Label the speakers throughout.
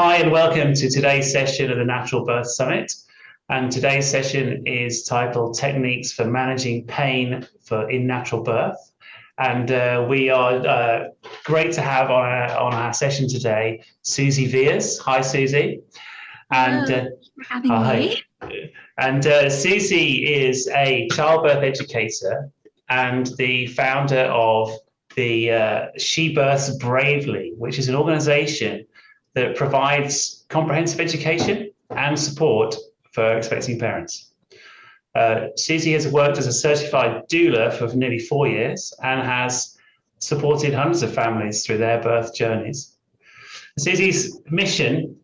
Speaker 1: Hi and welcome to today's session of the Natural Birth Summit. And today's session is titled Techniques for Managing Pain in Natural Birth. And we are great to have on our session today, Suzzie Vehrs. Hi, Suzzie.
Speaker 2: Hello,
Speaker 1: And
Speaker 2: thanks for having
Speaker 1: hi.
Speaker 2: me.
Speaker 1: And Suzzie is a childbirth educator and the founder of the She Births Bravely, which is an organization that provides comprehensive education and support for expecting parents. Suzzie has worked as a certified doula for nearly 4 years and has supported hundreds of families through their birth journeys. Suzzie's mission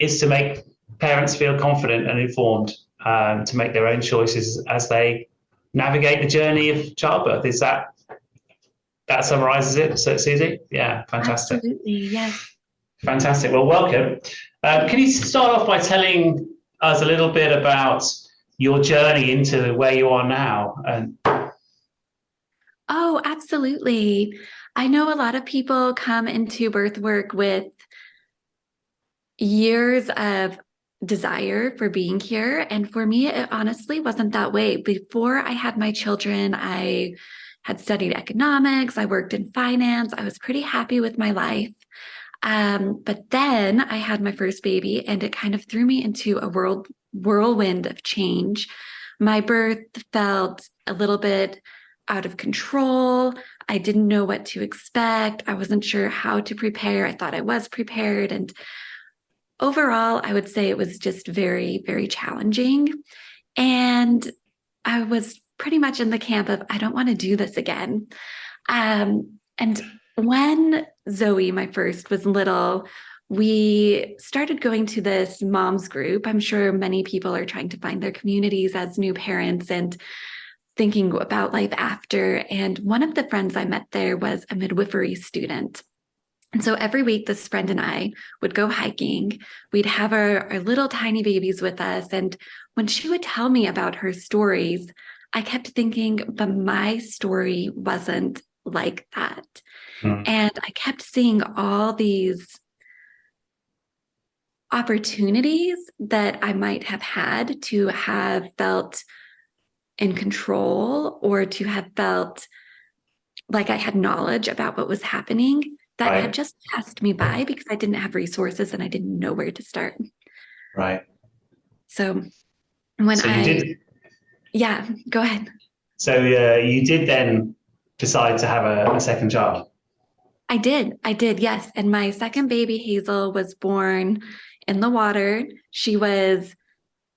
Speaker 1: is to make parents feel confident and informed to make their own choices as they navigate the journey of childbirth. Is that summarizes it, so, Suzzie? Yeah, fantastic.
Speaker 2: Absolutely, yes.
Speaker 1: Fantastic. Well, welcome. Can you start off by telling us a little bit about your journey into where you are now?
Speaker 2: Oh, absolutely. I know a lot of people come into birth work with years of desire for being here. And for me, it honestly wasn't that way. Before I had my children, I had studied economics, I worked in finance, I was pretty happy with my life. But then I had my first baby, and it kind of threw me into a whirlwind of change. My birth felt a little bit out of control. I didn't know what to expect. I wasn't sure how to prepare. I thought I was prepared. And overall, I would say it was just very, very challenging. And I was pretty much in the camp of, I don't want to do this again. And when Zoe, my first, was little, we started going to this mom's group. I'm sure many people are trying to find their communities as new parents and thinking about life after. And one of the friends I met there was a midwifery student. And so every week, this friend and I would go hiking. We'd have our little tiny babies with us. And when she would tell me about her stories, I kept thinking, but my story wasn't like that. And I kept seeing all these opportunities that I might have had to have felt in control or to have felt like I had knowledge about what was happening that had
Speaker 1: Right.
Speaker 2: just passed me by because I didn't have resources and I didn't know where to start.
Speaker 1: Right.
Speaker 2: So when
Speaker 1: So you did.
Speaker 2: yeah, go ahead.
Speaker 1: So you did then decide to have a second child.
Speaker 2: I did, yes. And my second baby, Hazel, was born in the water. She was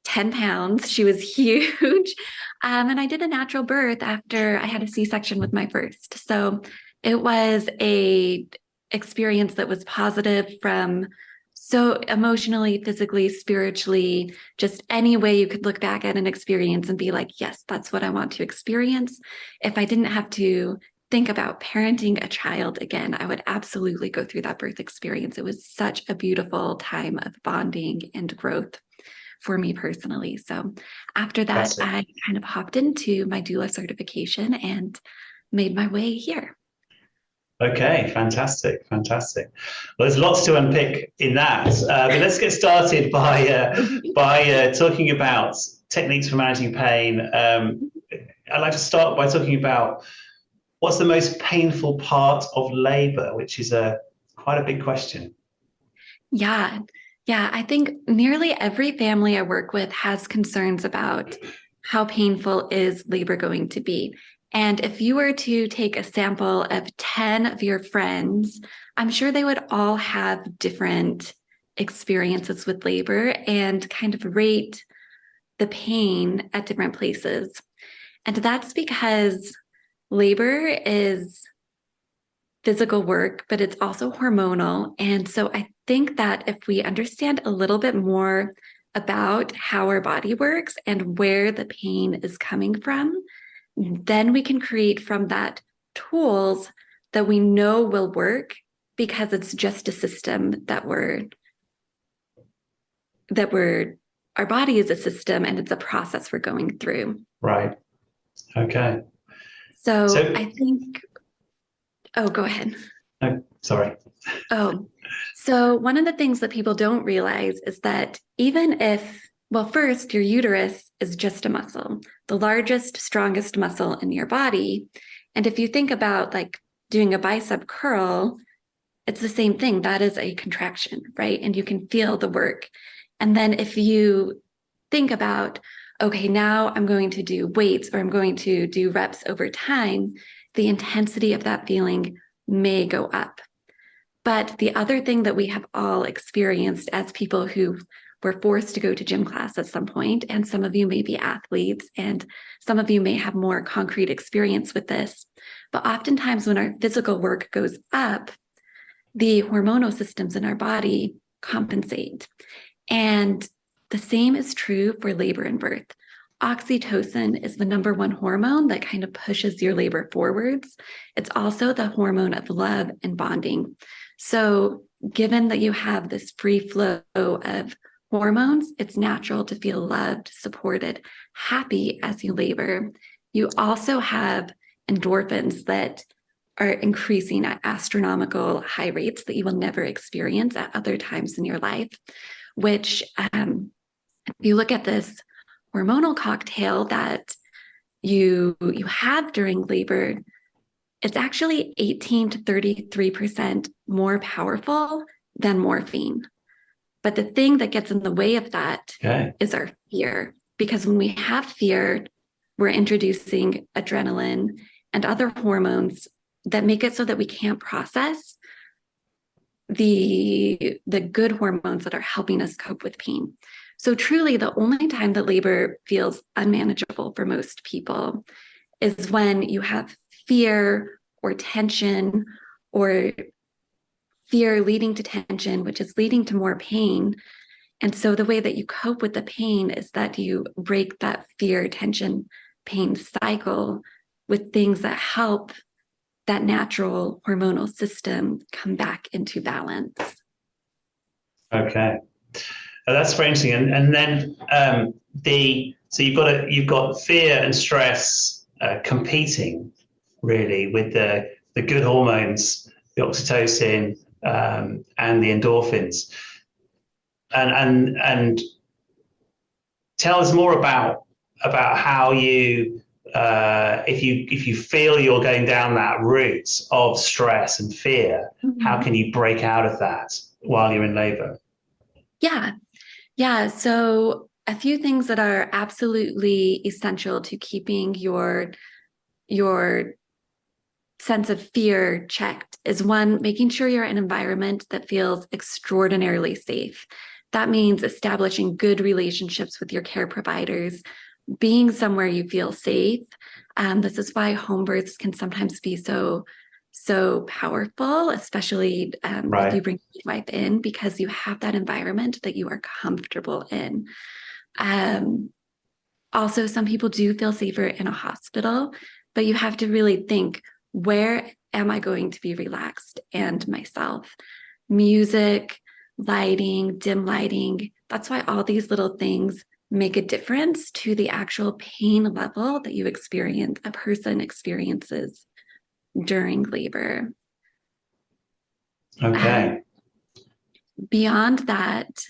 Speaker 2: 10 pounds. She was huge. And I did a natural birth after I had a C-section with my first. So it was a experience that was positive from so emotionally, physically, spiritually, just any way you could look back at an experience and be like, yes, that's what I want to experience. If I didn't have to think about parenting a child again, I would absolutely go through that birth experience. It was such a beautiful time of bonding and growth for me personally. So after that,
Speaker 1: Fantastic.
Speaker 2: I kind of hopped into my doula certification and made my way here.
Speaker 1: Okay, fantastic, fantastic. Well, there's lots to unpick in that, but let's get started by talking about techniques for managing pain. I'd like to start by talking about what's the most painful part of labour, which is quite a big question.
Speaker 2: Yeah. Yeah. I think nearly every family I work with has concerns about how painful is labor going to be. And if you were to take a sample of 10 of your friends, I'm sure they would all have different experiences with labor and kind of rate the pain at different places. And that's because labor is physical work, but it's also hormonal. And so I think that if we understand a little bit more about how our body works and where the pain is coming from, then we can create from that tools that we know will work because it's just a system that we're our body is a system and it's a process we're going through.
Speaker 1: Right. Okay.
Speaker 2: So
Speaker 1: So,
Speaker 2: I think, oh, go ahead.
Speaker 1: no, sorry.
Speaker 2: Oh, So, one of the things that people don't realize is that even if, well, first, your uterus is just a muscle, the largest, strongest muscle in your body. And if you think about like doing a bicep curl, it's the same thing. That is a contraction, right? And you can feel the work. And then if you think about, okay, now I'm going to do weights or I'm going to do reps over time, the intensity of that feeling may go up. But the other thing that we have all experienced as people who were forced to go to gym class at some point, and some of you may be athletes, and some of you may have more concrete experience with this, but oftentimes when our physical work goes up, the hormonal systems in our body compensate. And the same is true for labor and birth. Oxytocin is the number one hormone that kind of pushes your labor forwards. It's also the hormone of love and bonding. So, given that you have this free flow of hormones, it's natural to feel loved, supported, happy as you labor. You also have endorphins that are increasing at astronomical high rates that you will never experience at other times in your life, which, if you look at this hormonal cocktail that you have during labor, it's actually 18 to 33% more powerful than morphine. But the thing that gets in the way of that is our fear. Because when we have fear, we're introducing adrenaline and other hormones that make it so that we can't process the good hormones that are helping us cope with pain. So truly, the only time that labor feels unmanageable for most people is when you have fear or tension, or fear leading to tension, which is leading to more pain. And so the way that you cope with the pain is that you break that fear, tension, pain cycle with things that help that natural hormonal system come back into balance.
Speaker 1: Okay. That's very interesting. And then so you've got fear and stress competing really with the good hormones, the oxytocin and the endorphins. And tell us more about how you if you feel you're going down that route of stress and fear, how can you break out of that while you're in labor?
Speaker 2: Yeah. So a few things that are absolutely essential to keeping your sense of fear checked is one, making sure you're in an environment that feels extraordinarily safe. That means establishing good relationships with your care providers, being somewhere you feel safe. This is why home births can sometimes be so powerful, especially if you bring your wife in, because you have that environment that you are comfortable in. Also, some people do feel safer in a hospital, but you have to really think, where am I going to be relaxed and myself? Music, lighting, dim lighting. That's why all these little things make a difference to the actual pain level that a person experiences during labor.
Speaker 1: Okay.
Speaker 2: Beyond that,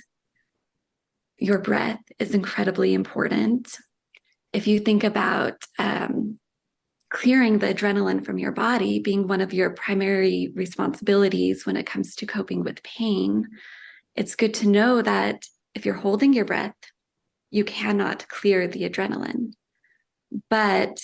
Speaker 2: your breath is incredibly important. If you think about clearing the adrenaline from your body being one of your primary responsibilities when it comes to coping with pain, it's good to know that if you're holding your breath, you cannot clear the adrenaline. But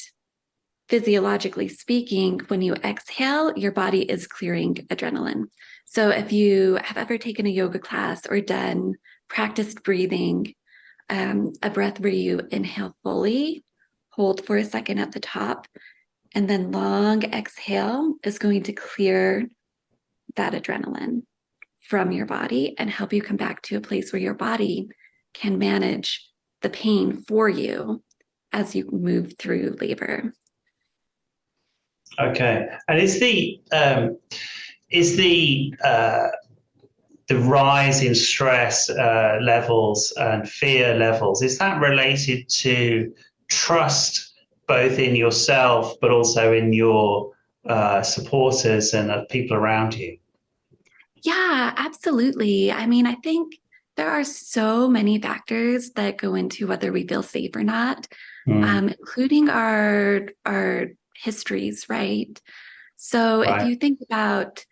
Speaker 2: physiologically speaking, when you exhale, your body is clearing adrenaline. So if you have ever taken a yoga class or done practiced breathing, a breath where you inhale fully, hold for a second at the top, and then long exhale is going to clear that adrenaline from your body and help you come back to a place where your body can manage the pain for you as you move through labor.
Speaker 1: Okay. And is the rise in stress levels and fear levels, is that related to trust both in yourself but also in your supporters and people around you?
Speaker 2: Yeah, absolutely. I mean, I think there are so many factors that go into whether we feel safe or not,
Speaker 1: Mm,
Speaker 2: including our histories, right? So if
Speaker 1: right.
Speaker 2: you think about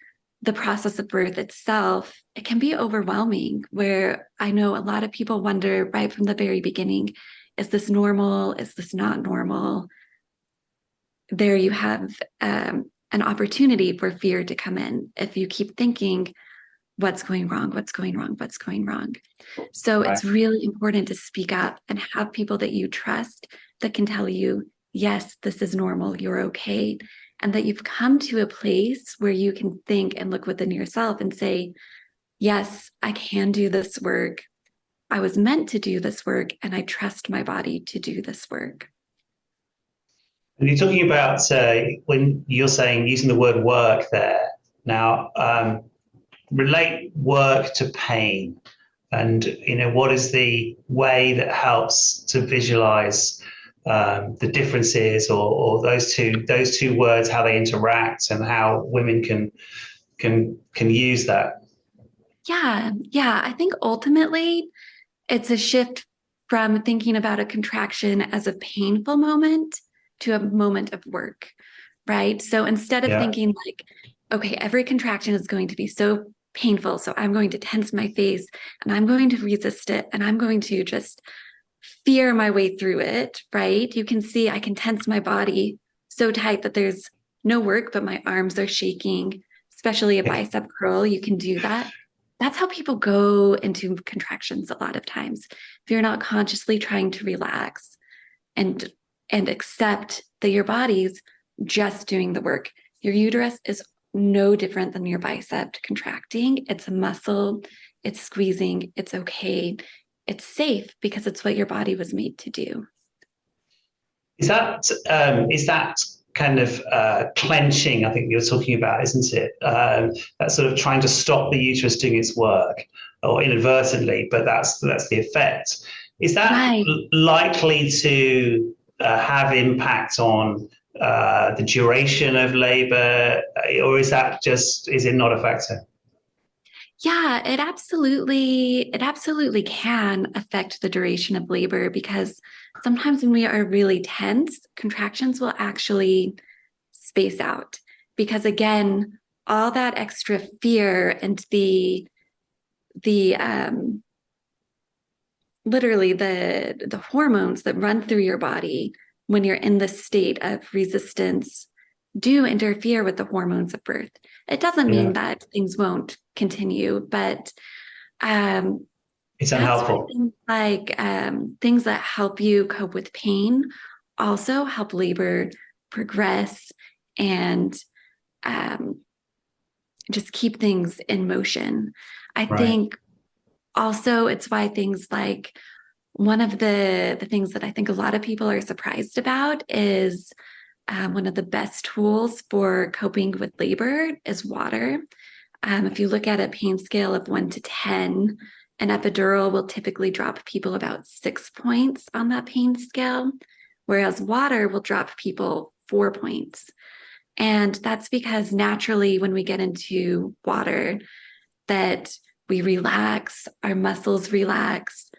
Speaker 2: the process of birth itself, it can be overwhelming, where I know a lot of people wonder right from the very beginning, is this normal? Is this not normal? There you have an opportunity for fear to come in if you keep thinking, what's going wrong? What's going wrong? What's going wrong? So
Speaker 1: Right.
Speaker 2: it's really important to speak up and have people that you trust that can tell you, yes, this is normal, you're okay. And that you've come to a place where you can think and look within yourself and say, yes, I can do this work. I was meant to do this work, and I trust my body to do this work.
Speaker 1: And you're talking about when you're saying using the word work there. Now, relate work to pain, and what is the way that helps to visualize the differences, or those two words, how they interact, and how women can use that.
Speaker 2: Yeah. I think ultimately it's a shift from thinking about a contraction as a painful moment to a moment of work, right? So instead of
Speaker 1: Yeah.
Speaker 2: thinking like, okay, every contraction is going to be so painful, so I'm going to tense my face and I'm going to resist it and I'm going to just fear my way through it, right? You can see I can tense my body so tight that there's no work, but my arms are shaking, especially a
Speaker 1: Yeah.
Speaker 2: bicep curl. You can do that. That's how people go into contractions a lot of times. If you're not consciously trying to relax and accept that your body's just doing the work. Your uterus is no different than your bicep contracting. It's a muscle, it's squeezing, it's okay. It's safe because it's what your body was made to do.
Speaker 1: Is that kind of clenching? I think you're talking about, isn't it? That's sort of trying to stop the uterus doing its work, or inadvertently, but that's the effect. Is that
Speaker 2: Right.
Speaker 1: likely to have impact on the duration of labor, or is it not a factor?
Speaker 2: Yeah, it absolutely can affect the duration of labor because sometimes when we are really tense, contractions will actually space out because again, all that extra fear and the literally the hormones that run through your body when you're in this state of resistance do interfere with the hormones of birth. It doesn't mean
Speaker 1: Yeah,
Speaker 2: that things won't continue, but um,
Speaker 1: it's
Speaker 2: that's why
Speaker 1: unhelpful.
Speaker 2: things like things that help you cope with pain also help labor progress and um, just keep things in motion. I
Speaker 1: Right.
Speaker 2: think also it's why things like one of the things that I think a lot of people are surprised about is one of the best tools for coping with labor is water. If you look at a pain scale of 1 to 10, an epidural will typically drop people about 6 points on that pain scale, whereas water will drop people 4 points. And that's because naturally, when we get into water, that we relax, our muscles relax,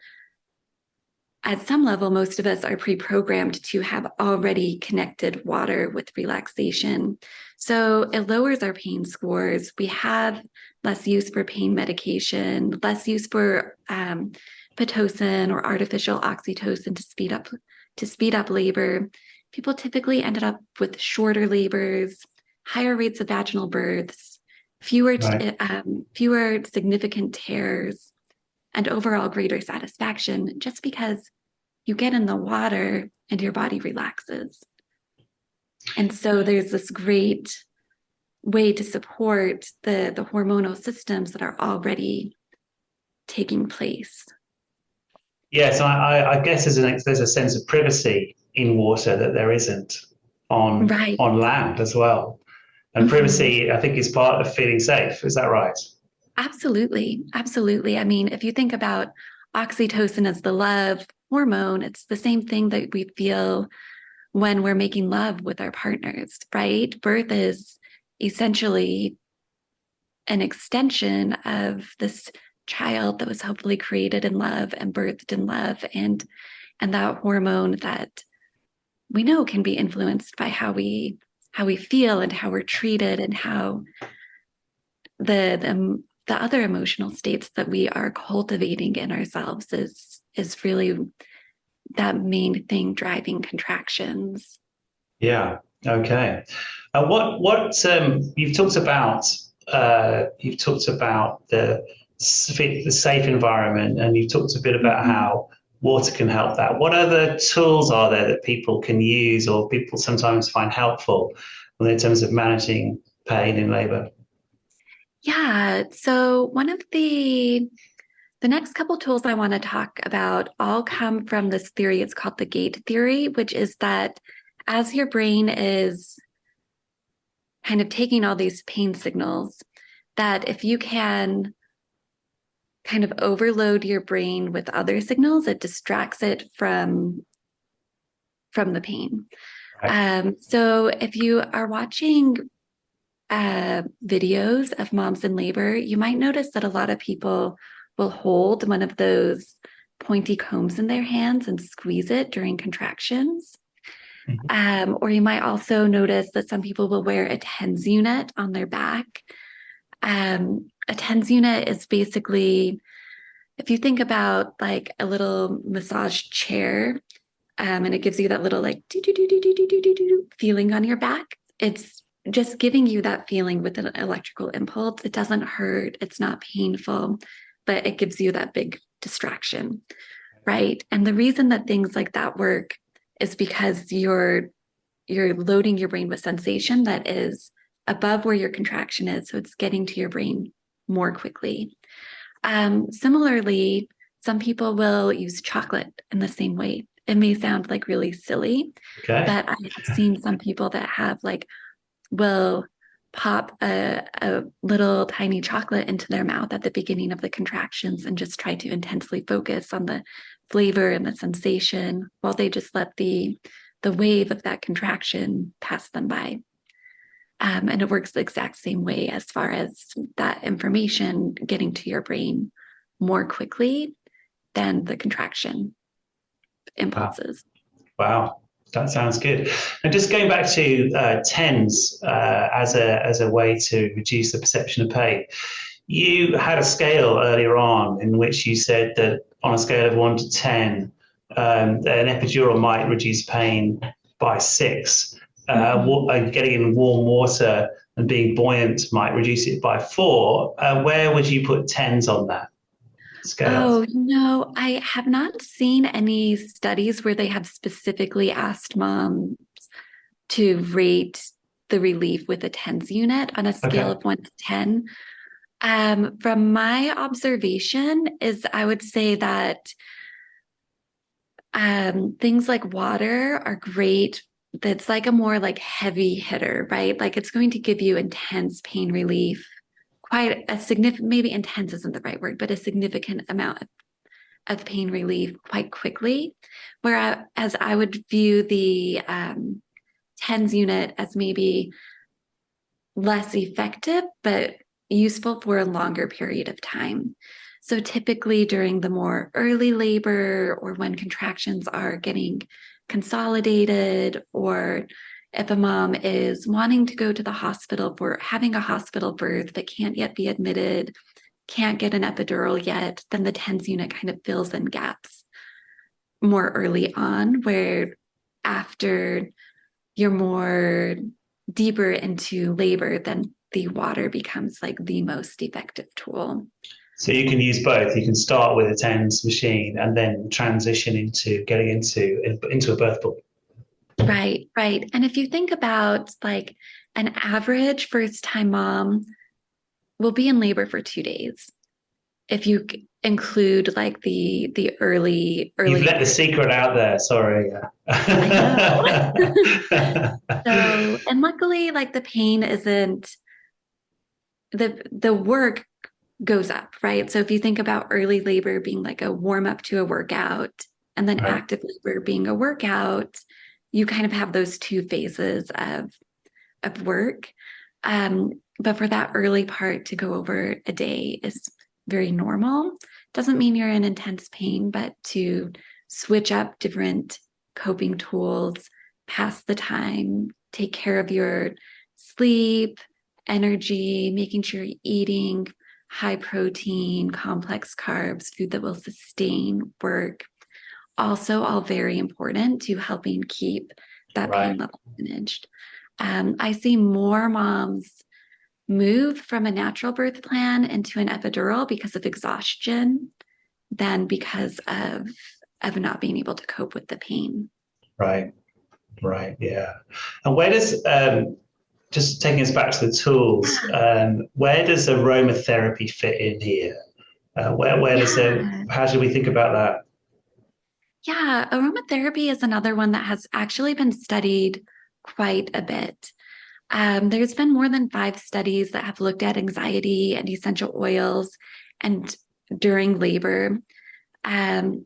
Speaker 2: at some level, most of us are pre programmed to have already connected water with relaxation. So it lowers our pain scores. We have less use for pain medication, less use for Pitocin or artificial oxytocin to speed up labor. People typically ended up with shorter labors, higher rates of vaginal births,
Speaker 1: Right.
Speaker 2: fewer significant tears, and overall greater satisfaction just because you get in the water and your body relaxes. And so there's this great way to support the hormonal systems that are already taking place.
Speaker 1: Yes, I guess there's a sense of privacy in water that there isn't on
Speaker 2: Right.
Speaker 1: on land as well. And
Speaker 2: Mhm.
Speaker 1: privacy, I think, is part of feeling safe. Is that right?
Speaker 2: Absolutely. Absolutely. I mean, if you think about oxytocin as the love hormone, it's the same thing that we feel when we're making love with our partners, right? Birth is essentially an extension of this child that was hopefully created in love and birthed in love, and that hormone that we know can be influenced by how we feel and how we're treated, and how the other emotional states that we are cultivating in ourselves is really that main thing driving contractions.
Speaker 1: Yeah. Okay. What you've talked about? You've talked about the safe environment, and you've talked a bit about how water can help that. What other tools are there that people can use, or people sometimes find helpful in terms of managing pain in labor?
Speaker 2: Yeah. So one of the next couple tools I want to talk about all come from this theory. It's called the gate theory, which is that as your brain is kind of taking all these pain signals, that if you can kind of overload your brain with other signals, it distracts it from the pain.
Speaker 1: Right.
Speaker 2: So if you are watching videos of moms in labor, you might notice that a lot of people will hold one of those pointy combs in their hands and squeeze it during contractions. Or you might also notice that some people will wear a TENS unit on their back. A TENS unit is basically, if you think about like a little massage chair, and it gives you that little like feeling on your back. It's just giving you that feeling with an electrical impulse. It doesn't hurt. It's not painful, but it gives you that big distraction, right? And the reason that things like that work is because you're loading your brain with sensation that is above where your contraction is. So it's getting to your brain more quickly. Similarly, some people will use chocolate in the same way. It may sound like really silly,
Speaker 1: Okay.
Speaker 2: but I've seen some people that have like, will pop a little tiny chocolate into their mouth at the beginning of the contractions and just try to intensely focus on the flavor and the sensation while they just let the wave of that contraction pass them by. And it works the exact same way as far as that information getting to your brain more quickly than the contraction impulses.
Speaker 1: Wow. That sounds good. And just going back to TENS as a way to reduce the perception of pain, you had a scale earlier on in which you said that on a scale of 1 to 10, an epidural might reduce pain by 6. Getting in warm water and being buoyant might reduce it by 4. Where would you put TENS on that scale?
Speaker 2: Oh, no, I have not seen any studies where they have specifically asked moms to rate the relief with a TENS unit on a scale
Speaker 1: Okay.
Speaker 2: of 1 to 10. From my observation is I would say that things like water are great. That's like a more like heavy hitter, right? Like it's going to give you intense pain relief, quite a significant, maybe intense isn't the right word, but a significant amount of pain relief quite quickly. Whereas I would view the TENS unit as maybe less effective, but useful for a longer period of time. So typically during the more early labor or when contractions are getting consolidated, or if a mom is wanting to go to the hospital for having a hospital birth but can't yet be admitted, can't get an epidural yet, then the TENS unit kind of fills in gaps more early on, where after you're more deeper into labor, then the water becomes like the most effective tool.
Speaker 1: So you can use both. You can start with a TENS machine and then transition into getting into a birth pool.
Speaker 2: Right, right. And if you think about like an average first time mom will be in labor for 2 days. If you include like the early
Speaker 1: You've let the
Speaker 2: labor.
Speaker 1: secret out there. Sorry.
Speaker 2: I know. So, and luckily like the pain isn't the work goes up, right? So if you think about early labor being like a warm up to a workout and then
Speaker 1: Right.
Speaker 2: active labor being a workout, you kind of have those two phases of work. But for that early part to go over a day is very normal. Doesn't mean you're in intense pain, but to switch up different coping tools, pass the time, take care of your sleep, energy, making sure you're eating high protein, complex carbs, food that will sustain work. Also, all very important to helping keep that pain level managed. I see more moms move from a natural birth plan into an epidural because of exhaustion than because of not being able to cope with the pain.
Speaker 1: Right. Yeah. And where does just taking us back to the tools, where does aromatherapy fit in here? Where does how should we think about that?
Speaker 2: Yeah, aromatherapy is another one that has actually been studied quite a bit. There's been more than 5 studies that have looked at anxiety and essential oils and during labor. And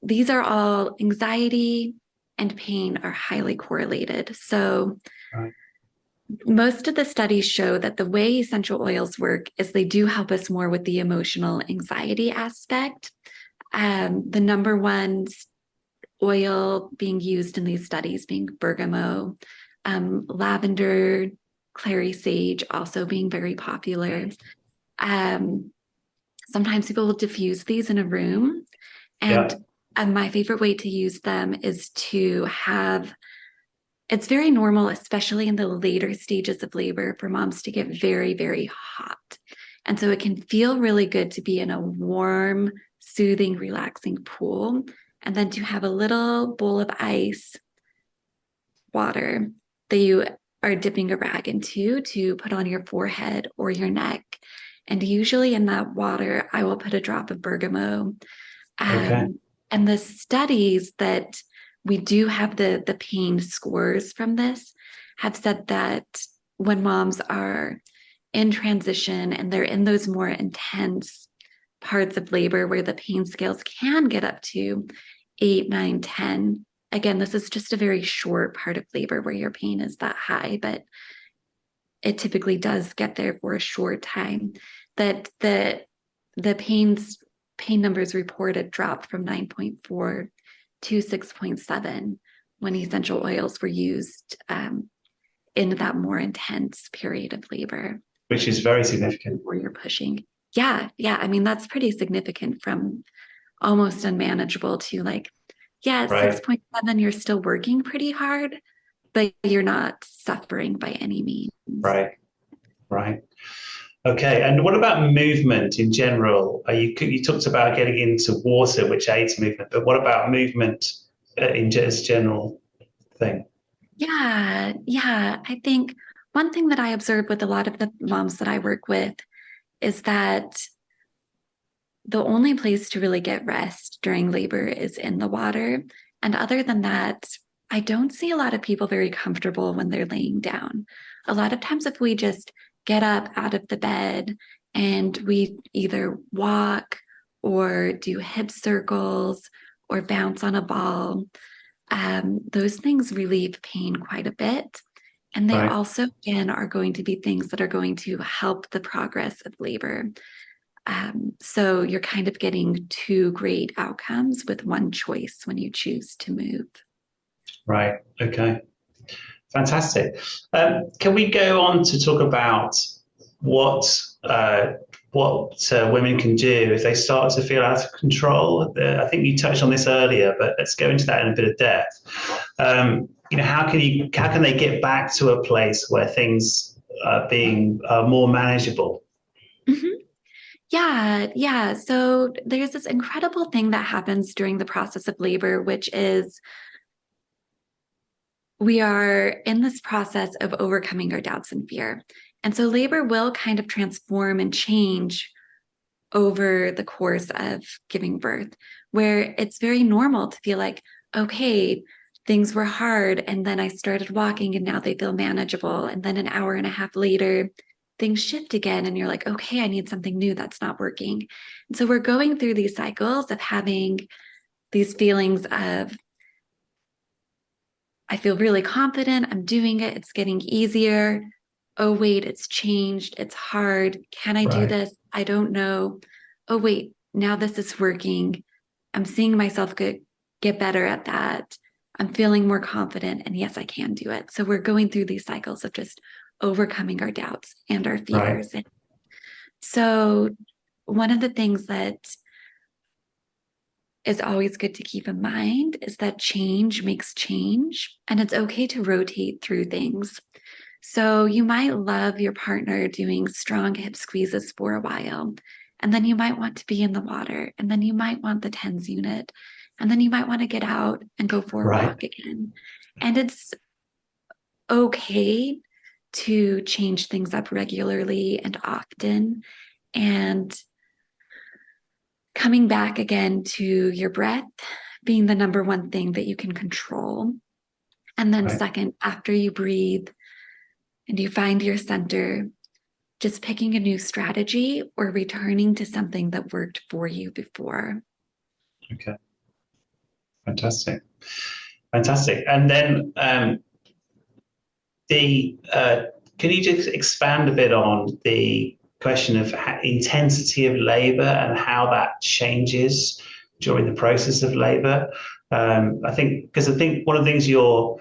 Speaker 2: these are all anxiety and pain are highly correlated. So most of the studies show that the way essential oils work is they do help us more with the emotional anxiety aspect. The number one oil being used in these studies being bergamot, lavender, clary sage also being very popular. Sometimes people will diffuse these in a room. And my favorite way to use them is to have, it's very normal, especially in the later stages of labor, for moms to get very, very hot. And so it can feel really good to be in a warm, soothing, relaxing pool, and then to have a little bowl of ice water that you are dipping a rag into to put on your forehead or your neck. And usually in that water, I will put a drop of bergamot. And the studies that we do have the pain scores from this have said that when moms are in transition and they're in those more intense parts of labor where the pain scales can get up to 8, 9, 10. Again, this is just a very short part of labor where your pain is that high, but it typically does get there for a short time. That the pain numbers reported dropped from 9.4 to 6.7 when essential oils were used in that more intense period of labor.
Speaker 1: Which is very significant.
Speaker 2: Where you're pushing. Yeah. I mean, that's pretty significant from almost unmanageable to 6.7, you're still working pretty hard, but you're not suffering by any means.
Speaker 1: Right. Okay, and what about movement in general? You talked about getting into water, which aids movement, but what about movement as a general thing?
Speaker 2: Yeah. I think one thing that I observe with a lot of the moms that I work with is that the only place to really get rest during labor is in the water. And other than that, I don't see a lot of people very comfortable when they're laying down. A lot of times if we just get up out of the bed and we either walk or do hip circles or bounce on a ball, those things relieve pain quite a bit. And they also, again, are going to be things that are going to help the progress of labor. So you're kind of getting 2 great outcomes with one choice when you choose to move.
Speaker 1: Right. Okay. Fantastic. Can we go on to talk about what women can do if they start to feel out of control? I think you touched on this earlier, but let's go into that in a bit of depth. How can they get back to a place where things are being more manageable?
Speaker 2: Mm-hmm. Yeah. So there's this incredible thing that happens during the process of labor, which is we are in this process of overcoming our doubts and fear. And so labor will kind of transform and change over the course of giving birth, where it's very normal to feel like, okay, things were hard. And then I started walking and now they feel manageable. And then an hour and a half later, things shift again. And you're like, okay, I need something new that's not working. And so we're going through these cycles of having these feelings of I feel really confident. I'm doing it. It's getting easier. Oh, wait, it's changed. It's hard. Can I do
Speaker 1: Right.
Speaker 2: this? I don't know. Oh, wait, now this is working. I'm seeing myself get better at that. I'm feeling more confident. And yes, I can do it. So we're going through these cycles of just overcoming our doubts and our
Speaker 1: Right.
Speaker 2: fears. And so one of the things that is always good to keep in mind is that change makes change, and it's okay to rotate through things. So you might love your partner doing strong hip squeezes for a while, and then you might want to be in the water, and then you might want the TENS unit, and then you might want to get out and go for a
Speaker 1: Right.
Speaker 2: walk again. And it's okay to change things up regularly and often, and coming back again to your breath being the number one thing that you can control. And then
Speaker 1: Right.
Speaker 2: second, after you breathe and you find your center, just picking a new strategy or returning to something that worked for you before.
Speaker 1: Okay. Fantastic. Fantastic. And then the can you just expand a bit on the question of intensity of labor and how that changes during the process of labor? I think because I think one of the things you're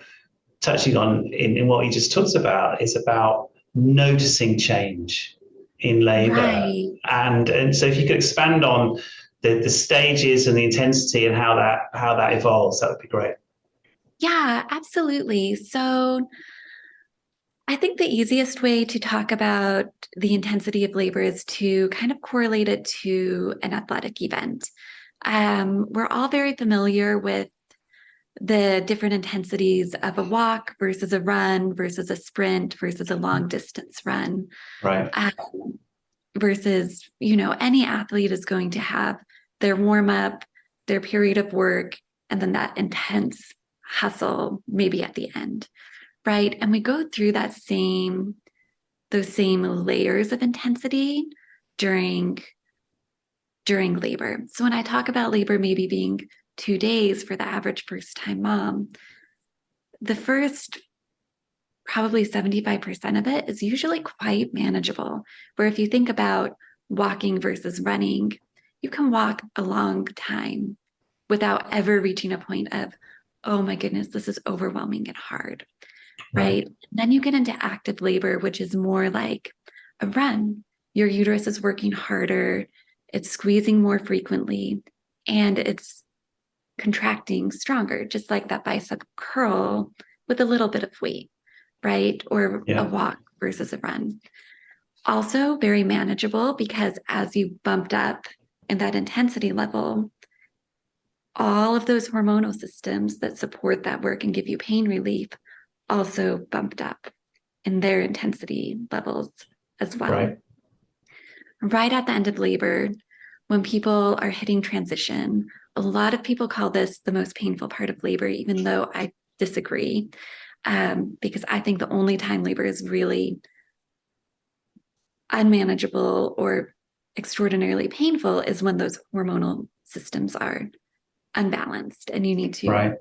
Speaker 1: touching on in what you just talked about is about noticing change in labor,
Speaker 2: Right.
Speaker 1: and so if you could expand on the stages and the intensity and how that evolves, that would be great.
Speaker 2: Yeah, absolutely. So I think the easiest way to talk about the intensity of labor is to kind of correlate it to an athletic event. We're all very familiar with the different intensities of a walk versus a run versus a sprint versus a long distance run,
Speaker 1: Right.
Speaker 2: versus, any athlete is going to have their warm up, their period of work, and then that intense hustle maybe at the end, right? And we go through those same layers of intensity during labor. So when I talk about labor maybe being 2 days for the average first time mom, the first probably 75% of it is usually quite manageable. Where if you think about walking versus running, you can walk a long time without ever reaching a point of, oh my goodness, this is overwhelming and hard,
Speaker 1: Right.
Speaker 2: right? Then you get into active labor, which is more like a run. Your uterus is working harder, it's squeezing more frequently, and it's contracting stronger, just like that bicep curl with a little bit of weight, right? Or a
Speaker 1: Yeah.
Speaker 2: walk versus a run. Also, very manageable because as you bumped up in that intensity level, all of those hormonal systems that support that work and give you pain relief also bumped up in their intensity levels as well.
Speaker 1: Right.
Speaker 2: Right at the end of labor, when people are hitting transition, a lot of people call this the most painful part of labor, even though I disagree, because I think the only time labor is really unmanageable or extraordinarily painful is when those hormonal systems are unbalanced and you need to,
Speaker 1: Right.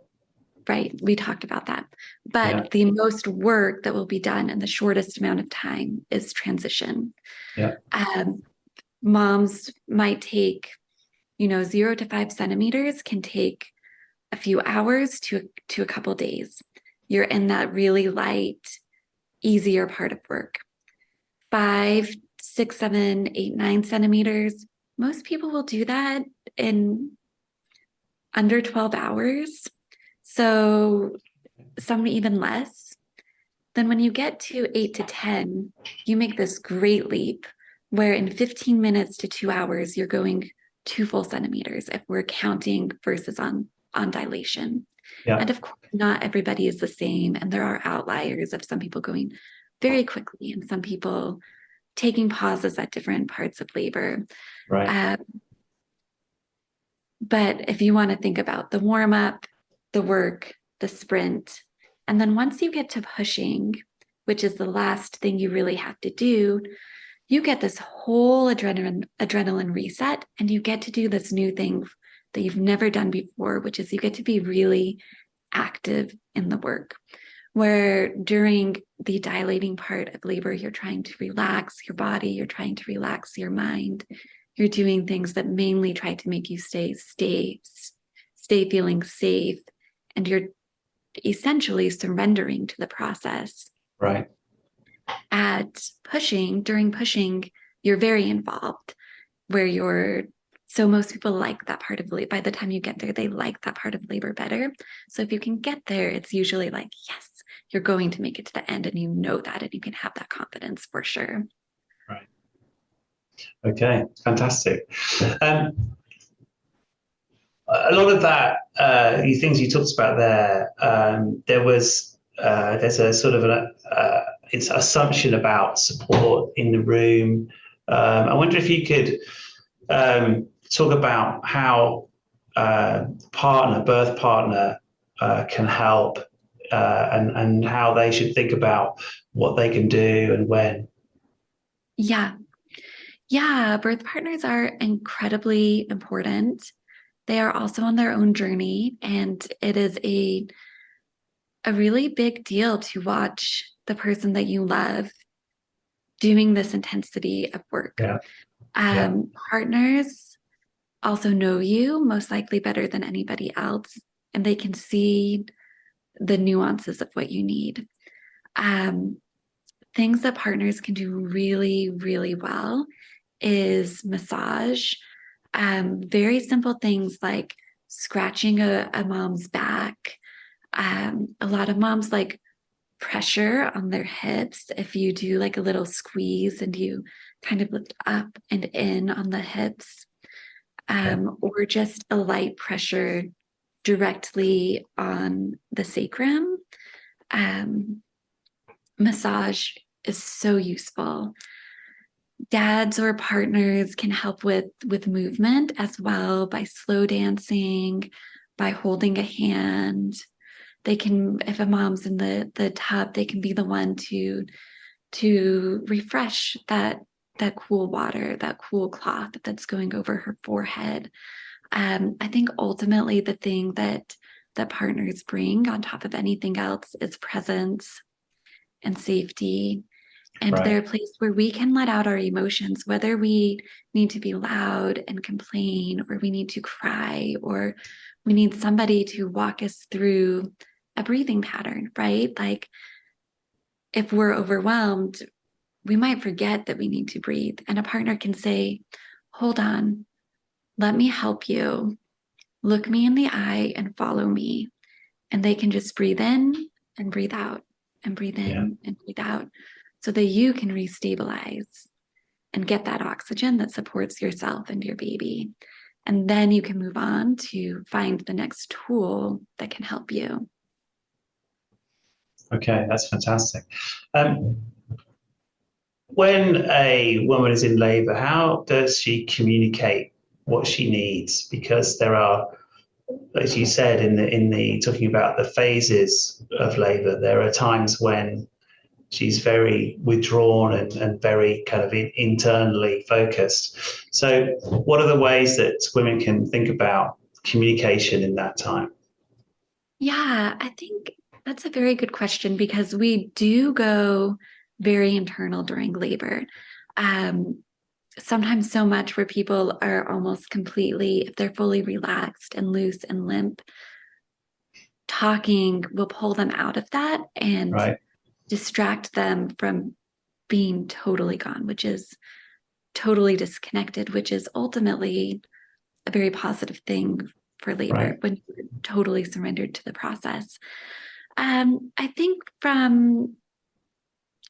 Speaker 2: right? We talked about that.
Speaker 1: Yeah.
Speaker 2: But the most work that will be done in the shortest amount of time is transition.
Speaker 1: Yeah.
Speaker 2: Moms might take, 0 to 5 centimeters can take a few hours to a couple days. You're in that really light, easier part of work. 5, 6, 7, 8, 9 centimeters. Most people will do that in under 12 hours. So some even less. Then when you get to 8 to 10, you make this great leap where in 15 minutes to 2 hours, you're going 2 full centimeters if we're counting versus on dilation.
Speaker 1: Yeah.
Speaker 2: And of course, not everybody is the same. And there are outliers of some people going very quickly and some people taking pauses at different parts of labor.
Speaker 1: Right.
Speaker 2: But if you want to think about the warm up, the work, the sprint, and then once you get to pushing, which is the last thing you really have to do, you get this whole adrenaline reset, and you get to do this new thing that you've never done before, which is you get to be really active in the work. Where during the dilating part of labor, you're trying to relax your body, you're trying to relax your mind. You're doing things that mainly try to make you stay feeling safe, and you're essentially surrendering to the process.
Speaker 1: Right.
Speaker 2: During pushing, you're very involved, so most people like that part of labor. By the time you get there, they like that part of labor better. So if you can get there, it's usually like, yes, you're going to make it to the end, and you know that, and you can have that confidence for sure.
Speaker 1: Right. Okay, fantastic. A lot of that, the things you talked about there, there's a sort of it's assumption about support in the room. I wonder if you could talk about how birth partner can help, and how they should think about what they can do and when.
Speaker 2: Yeah, birth partners are incredibly important. They are also on their own journey, and it is a really big deal to watch the person that you love doing this intensity of work.
Speaker 1: Yeah.
Speaker 2: Partners also know you most likely better than anybody else, and they can see the nuances of what you need. Things that partners can do really, really well is massage. Very simple things like scratching a mom's back. A lot of moms like pressure on their hips. If you do like a little squeeze and you kind of lift up and in on the hips, or just a light pressure directly on the sacrum. Massage is so useful. Dads or partners can help with movement as well by slow dancing, by holding a hand. They can, if a mom's in the tub, they can be the one to refresh that cool water, that cool cloth that's going over her forehead. I think ultimately the thing that partners bring on top of anything else is presence and safety. And they're a place where we can let out our emotions, whether we need to be loud and complain, or we need to cry, or we need somebody to walk us through a breathing pattern, right? Like if we're overwhelmed, we might forget that we need to breathe. And a partner can say, hold on, let me help you. Look me in the eye and follow me. And they can just breathe in and breathe out and breathe in and breathe out, so that you can restabilize and get that oxygen that supports yourself and your baby. And then you can move on to find the next tool that can help you.
Speaker 1: Okay, that's fantastic. When a woman is in labor, how does she communicate what she needs? Because there are, as you said, in the talking about the phases of labor, there are times when she's very withdrawn and very kind of internally focused. So what are the ways that women can think about communication in that time?
Speaker 2: Yeah, I think that's a very good question, because we do go very internal during labor. Sometimes so much where people are almost completely, if they're fully relaxed and loose and limp, talking will pull them out of that and distract them from being totally gone, which is totally disconnected, which is ultimately a very positive thing for labor when you're totally surrendered to the process. I think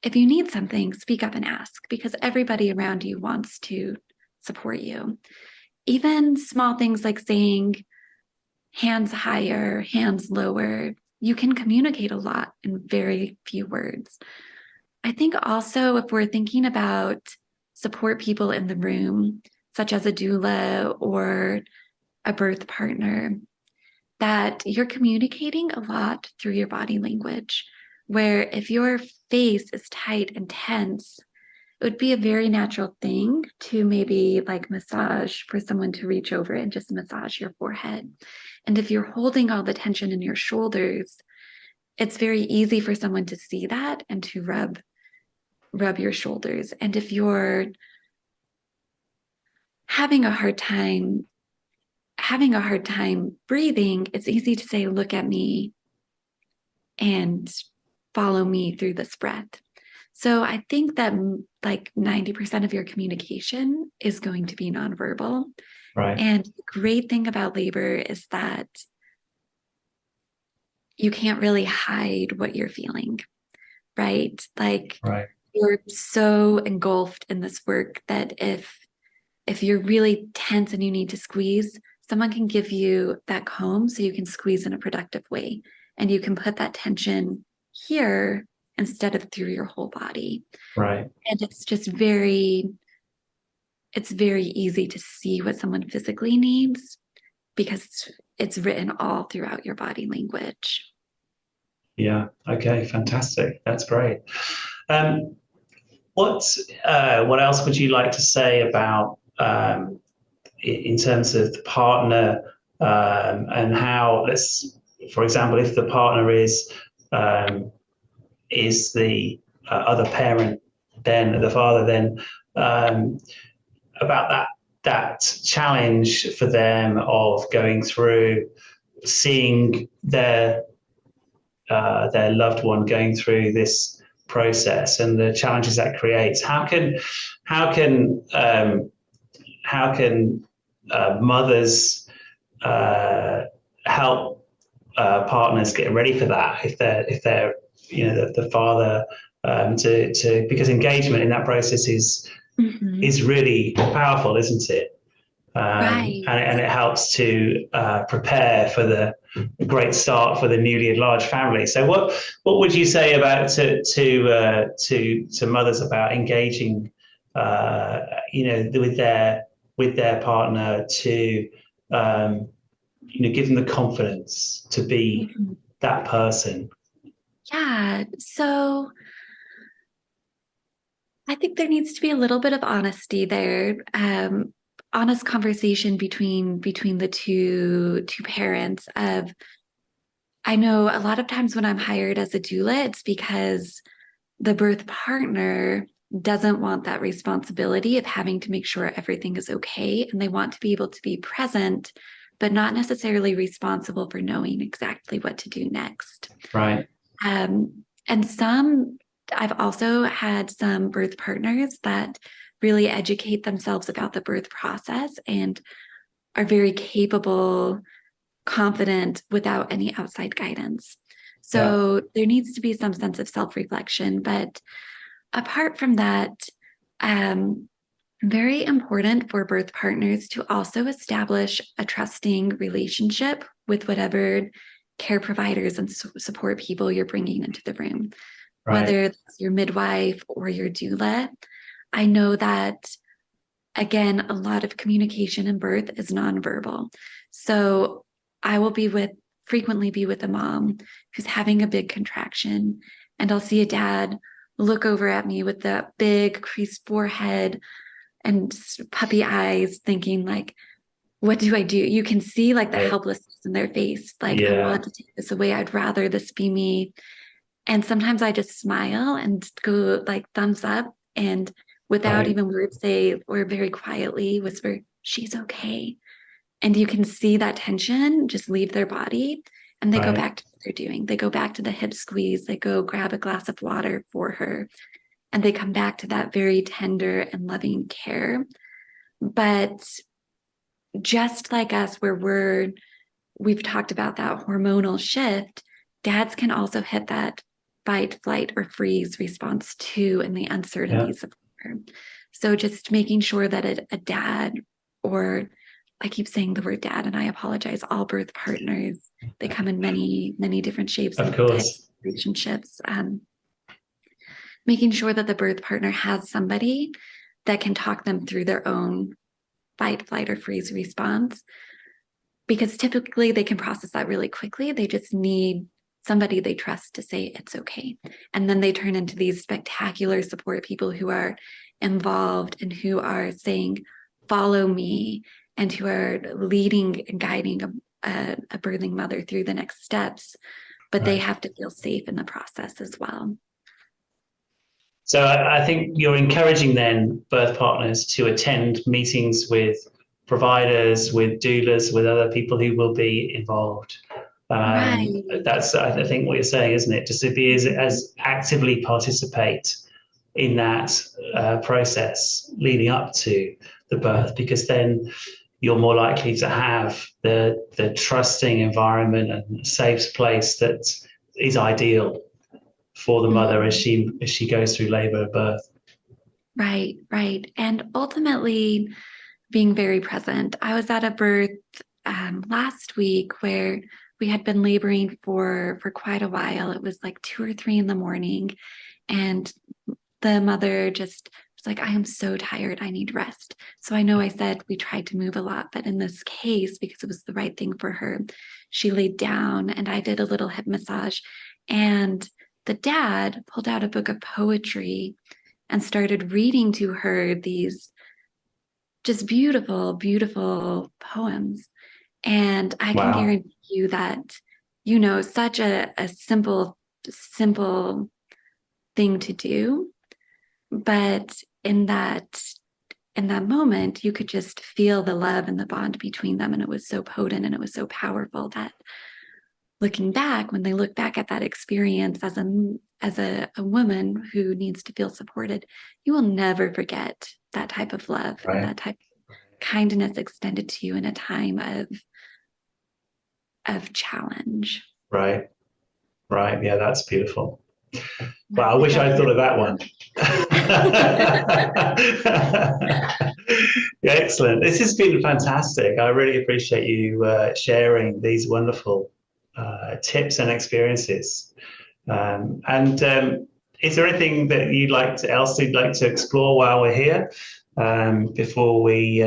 Speaker 2: if you need something, speak up and ask, because everybody around you wants to support you. Even small things like saying hands higher, hands lower, you can communicate a lot in very few words. I think also if we're thinking about support people in the room, such as a doula or a birth partner, that you're communicating a lot through your body language, where if your face is tight and tense, it would be a very natural thing to maybe like massage, for someone to reach over and just massage your forehead. And if you're holding all the tension in your shoulders, it's very easy for someone to see that and to rub your shoulders. And if you're having a hard time breathing, it's easy to say, look at me and follow me through this breath. So I think that like 90% of your communication is going to be nonverbal.
Speaker 1: Right.
Speaker 2: And the great thing about labor is that you can't really hide what you're feeling, right? Like
Speaker 1: Right.
Speaker 2: you're so engulfed in this work that if you're really tense and you need to squeeze, someone can give you that comb so you can squeeze in a productive way. And you can put that tension here instead of through your whole body.
Speaker 1: Right.
Speaker 2: And it's very easy to see what someone physically needs because it's written all throughout your body language.
Speaker 1: Yeah. Okay. Fantastic. That's great. What else would you like to say about in terms of the partner and how, for example, if the partner is the other parent, then the father, then about that challenge for them of going through, seeing their loved one going through this process and the challenges that creates. How can mothers help partners get ready for that if they're the father to because engagement in that process is really powerful, isn't it?
Speaker 2: Right.
Speaker 1: And it helps to prepare for the great start for the newly enlarged family. So what would you say about to mothers about engaging with their partner to give them the confidence to be that person?
Speaker 2: Yeah. So I think there needs to be a little bit of honesty there. Honest conversation between the two parents of, I know a lot of times when I'm hired as a doula, it's because the birth partner doesn't want that responsibility of having to make sure everything is okay. And they want to be able to be present, but not necessarily responsible for knowing exactly what to do next.
Speaker 1: Right.
Speaker 2: And I've also had some birth partners that really educate themselves about the birth process and are very capable, confident without any outside guidance. So there needs to be some sense of self-reflection. But apart from that, very important for birth partners to also establish a trusting relationship with whatever care providers and support people you're bringing into the room, whether it's your midwife or your doula. I know that, again, a lot of communication in birth is nonverbal. So I will frequently be with a mom who's having a big contraction, and I'll see a dad look over at me with the big creased forehead and puppy eyes thinking like, what do I do? You can see like the helplessness in their face. Like, I want to take this away. I'd rather this be me. And sometimes I just smile and go like thumbs up, and without even words say, or very quietly whisper, she's okay. And you can see that tension just leave their body, and they go back to what they're doing. They go back to the hip squeeze. They go grab a glass of water for her, and they come back to that very tender and loving care. But just like us, where we've talked about that hormonal shift, dads can also hit that fight, flight, or freeze response too, and the uncertainties of labor. So just making sure that a dad, or I keep saying the word dad, and I apologize, all birth partners, they come in many, many different shapes and types of relationships. Making sure that the birth partner has somebody that can talk them through their own fight, flight, or freeze response, because typically they can process that really quickly. They just need somebody they trust to say it's okay. And then they turn into these spectacular support people who are involved and who are saying, follow me, and who are leading and guiding a birthing mother through the next steps, but they have to feel safe in the process as well.
Speaker 1: So I think you're encouraging then birth partners to attend meetings with providers, with doulas, with other people who will be involved.
Speaker 2: Right.
Speaker 1: That's, I think, what you're saying, isn't it? Just to be as actively participate in that process leading up to the birth, because then you're more likely to have the trusting environment and safe place that is ideal for the mother as she goes through labor and birth.
Speaker 2: Right, right. And ultimately being very present. I was at a birth last week where we had been laboring for quite a while. It was like 2 or 3 in the morning, and the mother just was like, I am so tired, I need rest. So I know I said we tried to move a lot, but in this case, because it was the right thing for her, she laid down and I did a little hip massage. And the dad pulled out a book of poetry and started reading to her these just beautiful, beautiful poems. And I can guarantee you that, such a simple thing to do. But in that moment, you could just feel the love and the bond between them. And it was so potent and it was so powerful that looking back, when they look back at that experience as a woman who needs to feel supported, you will never forget that type of love and that type of kindness extended to you in a time of challenge.
Speaker 1: Right. Yeah, that's beautiful. Well, I wish I thought of that one. Yeah, excellent. This has been fantastic. I really appreciate you sharing these wonderful tips and experiences. Is there anything that you'd like to explore while we're here before we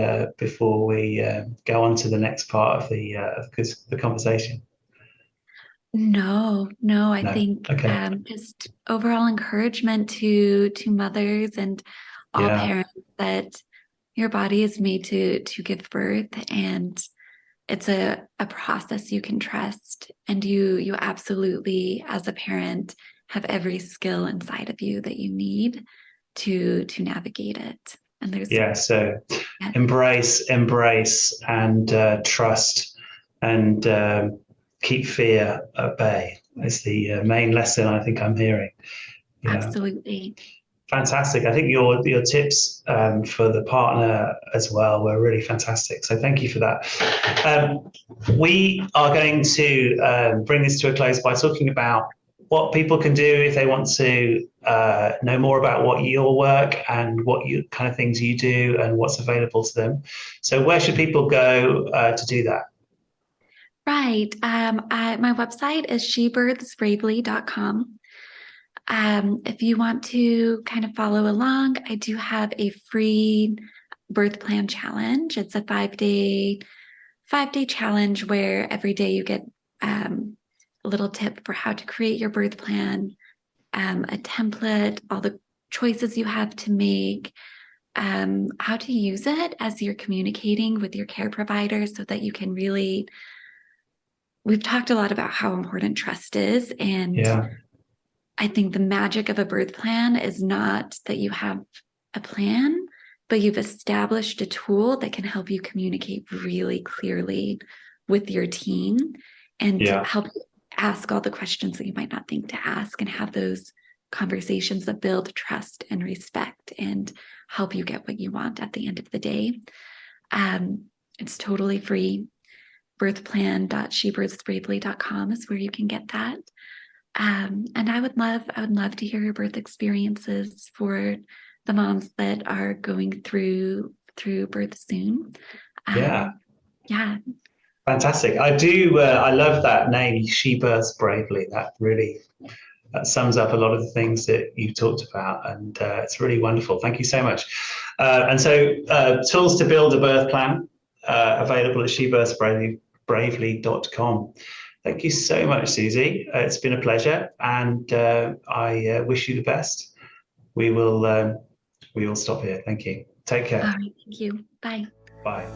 Speaker 1: go on to the next part of the conversation?
Speaker 2: No, I think just overall encouragement to mothers and all parents that your body is made to give birth, and it's a process you can trust, and you absolutely, as a parent, have every skill inside of you that you need to navigate it. And there's
Speaker 1: so embrace and trust and keep fear at bay. It's the main lesson I think I'm hearing.
Speaker 2: Absolutely.
Speaker 1: Fantastic. I think your tips for the partner as well were really fantastic. So thank you for that. We are going to bring this to a close by talking about what people can do if they want to know more about what your work and what kind of things you do and what's available to them. So where should people go to do that?
Speaker 2: Right. My website is shebirthsbravely.com. If you want to kind of follow along, I do have a free birth plan challenge. It's a 5-day challenge where every day you get a little tip for how to create your birth plan, a template, all the choices you have to make, how to use it as you're communicating with your care provider so that you can really. We've talked a lot about how important trust is, and I think the magic of a birth plan is not that you have a plan, but you've established a tool that can help you communicate really clearly with your team and help you ask all the questions that you might not think to ask and have those conversations that build trust and respect and help you get what you want at the end of the day. It's totally free. Birthplan.shebirthsbravely.com is where you can get that. And I would love to hear your birth experiences for the moms that are going through birth soon.
Speaker 1: Fantastic. I do. I love that name, She Births Bravely. That sums up a lot of the things that you talked about, and it's really wonderful. Thank you so much. And so, tools to build a birth plan available at shebirthsbravely.com. Thank you so much, Suzzie. It's been a pleasure, and I wish you the best. We will stop here. Thank you. Take care.
Speaker 2: All right. Thank you. Bye.
Speaker 1: Bye.